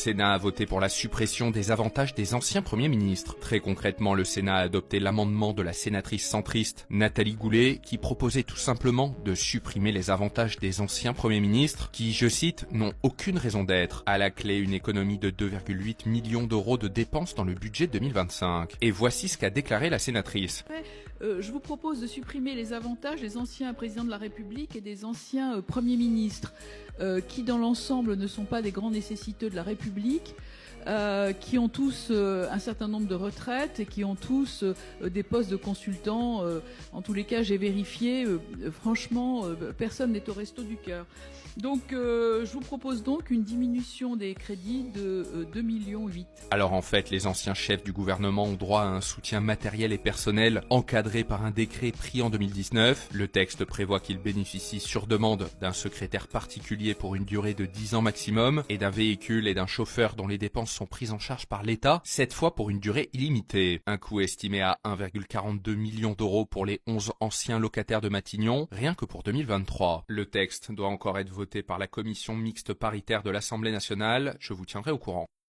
Sénat a voté pour la suppression des avantages des anciens premiers ministres. Très concrètement, le Sénat a adopté l'amendement de la sénatrice centriste Nathalie Goulet qui proposait tout simplement de supprimer les avantages des anciens premiers ministres qui, je cite, n'ont aucune raison d'être. À la clé, une économie de 2,8 millions d'euros de dépenses dans le budget 2025. Et voici ce qu'a déclaré la sénatrice. Je vous propose de supprimer les avantages des anciens présidents de la République et des anciens premiers ministres qui, dans l'ensemble, ne sont pas des grands nécessiteux de la République, qui ont tous un certain nombre de retraites et qui ont tous des postes de consultants. En tous les cas, j'ai vérifié, franchement, personne n'est au resto du cœur. Donc, je vous propose donc une diminution des crédits de 2,8 millions. Alors en fait, les anciens chefs du gouvernement ont droit à un soutien matériel et personnel encadré par un décret pris en 2019. Le texte prévoit qu'ils bénéficient sur demande d'un secrétaire particulier pour une durée de 10 ans maximum et d'un véhicule et d'un chauffeur dont les dépenses sont prises en charge par l'État, cette fois pour une durée illimitée. Un coût estimé à 1,42 million d'euros pour les 11 anciens locataires de Matignon, rien que pour 2023. Le texte doit encore être voté par la commission mixte paritaire de l'Assemblée nationale, je vous tiendrai au courant.